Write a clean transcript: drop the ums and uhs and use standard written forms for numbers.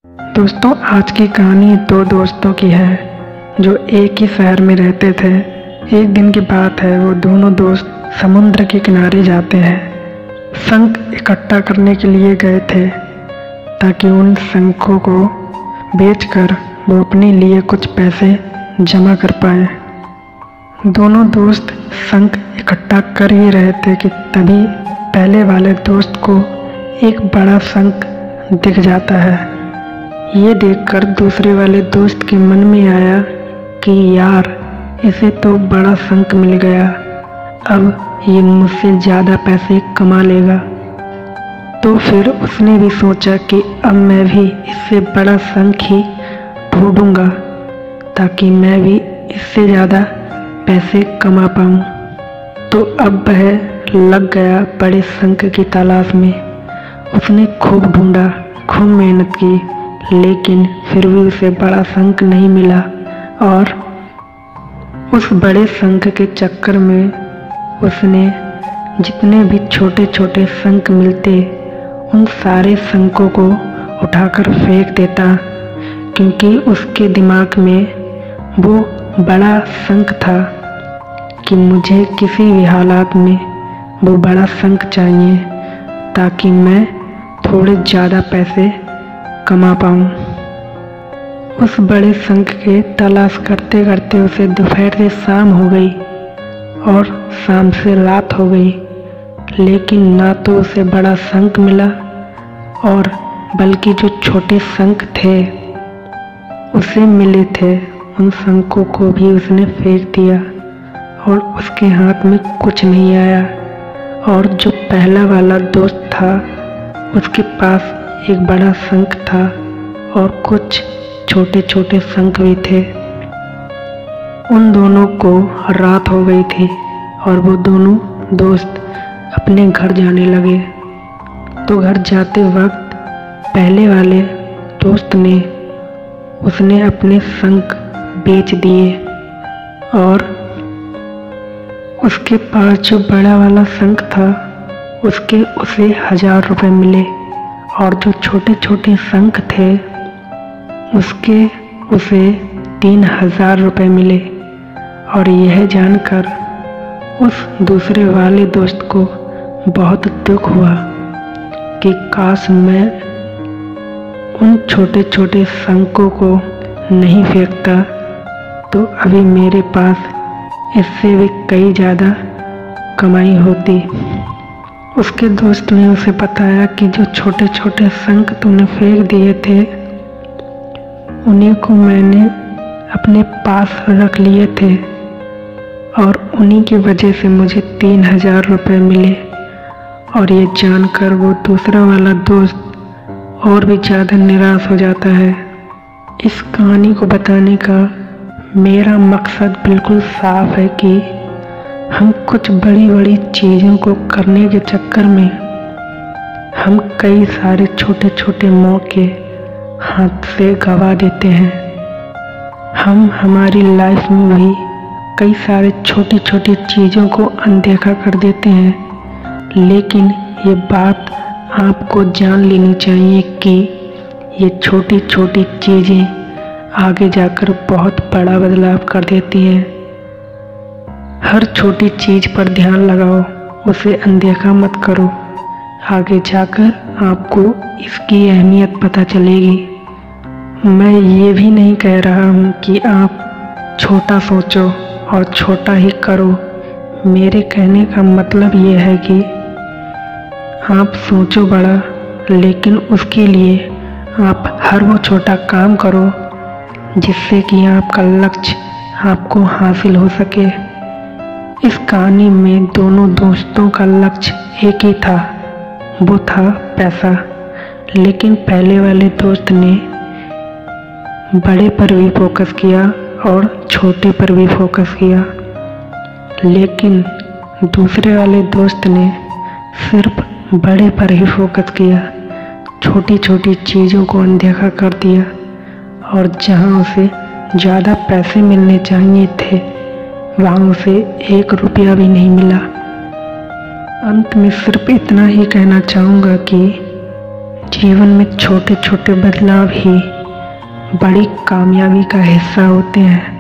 दोस्तों, आज की कहानी दो दोस्तों की है जो एक ही शहर में रहते थे। एक दिन की बात है, वो दोनों दोस्त समुद्र के किनारे जाते हैं। शंख इकट्ठा करने के लिए गए थे ताकि उन शंखों को बेचकर वो अपने लिए कुछ पैसे जमा कर पाए। दोनों दोस्त शंख इकट्ठा कर ही रहे थे कि तभी पहले वाले दोस्त को एक बड़ा शंख दिख जाता है। ये देखकर दूसरे वाले दोस्त के मन में आया कि यार, इसे तो बड़ा शंख मिल गया, अब ये मुझसे ज़्यादा पैसे कमा लेगा। तो फिर उसने भी सोचा कि अब मैं भी इससे बड़ा शंख ही ढूंढूंगा ताकि मैं भी इससे ज़्यादा पैसे कमा पाऊँ। तो अब वह लग गया बड़े शंख की तलाश में। उसने खूब ढूंढा, खूब मेहनत की, लेकिन फिर भी उसे बड़ा शंख नहीं मिला। और उस बड़े शंख के चक्कर में उसने जितने भी छोटे छोटे शंख मिलते उन सारे शंखों को उठाकर फेंक देता, क्योंकि उसके दिमाग में वो बड़ा शंख था कि मुझे किसी भी हालात में वो बड़ा शंख चाहिए ताकि मैं थोड़े ज़्यादा पैसे कमा पाऊँ। उस बड़े शंख के तलाश करते करते उसे दोपहर से शाम हो गई और शाम से रात हो गई, लेकिन ना तो उसे बड़ा शंख मिला और बल्कि जो छोटे शंख थे उसे मिले थे, उन शंखों को भी उसने फेंक दिया और उसके हाथ में कुछ नहीं आया। और जो पहला वाला दोस्त था उसके पास एक बड़ा शंख था और कुछ छोटे छोटे शंख भी थे। उन दोनों को रात हो गई थी और वो दोनों दोस्त अपने घर जाने लगे। तो घर जाते वक्त पहले वाले दोस्त ने उसने अपने शंख बेच दिए और उसके पास जो बड़ा वाला शंख था उसे 1000 रुपये मिले और जो छोटे छोटे शंख थे उसे 3000 रुपये मिले। और यह जानकर उस दूसरे वाले दोस्त को बहुत दुख हुआ कि काश मैं उन छोटे छोटे शंखों को नहीं फेंकता तो अभी मेरे पास इससे भी कई ज़्यादा कमाई होती। उसके दोस्त ने उसे बताया कि जो छोटे छोटे शंख तूने फेंक दिए थे उन्हीं को मैंने अपने पास रख लिए थे और उन्हीं की वजह से मुझे 3000 रुपये मिले। और ये जानकर वो दूसरा वाला दोस्त और भी ज़्यादा निराश हो जाता है। इस कहानी को बताने का मेरा मकसद बिल्कुल साफ है कि हम कुछ बड़ी बड़ी चीज़ों को करने के चक्कर में हम कई सारे छोटे छोटे मौके हाथ से गंवा देते हैं। हम हमारी लाइफ में भी कई सारे छोटी छोटी चीज़ों को अनदेखा कर देते हैं, लेकिन ये बात आपको जान लेनी चाहिए कि ये छोटी छोटी चीज़ें आगे जाकर बहुत बड़ा बदलाव कर देती हैं। हर छोटी चीज़ पर ध्यान लगाओ, उसे अनदेखा मत करो, आगे जाकर आपको इसकी अहमियत पता चलेगी। मैं ये भी नहीं कह रहा हूँ कि आप छोटा सोचो और छोटा ही करो। मेरे कहने का मतलब ये है कि आप सोचो बड़ा, लेकिन उसके लिए आप हर वो छोटा काम करो जिससे कि आपका लक्ष्य आपको हासिल हो सके। इस कहानी में दोनों दोस्तों का लक्ष्य एक ही था, वो था पैसा। लेकिन पहले वाले दोस्त ने बड़े पर भी फोकस किया और छोटे पर भी फोकस किया, लेकिन दूसरे वाले दोस्त ने सिर्फ बड़े पर ही फोकस किया, छोटी छोटी चीज़ों को अनदेखा कर दिया और जहां उसे ज़्यादा पैसे मिलने चाहिए थे वहाँ उसे 1 रुपया भी नहीं मिला। अंत में सिर्फ इतना ही कहना चाहूँगा कि जीवन में छोटे छोटे बदलाव ही बड़ी कामयाबी का हिस्सा होते हैं।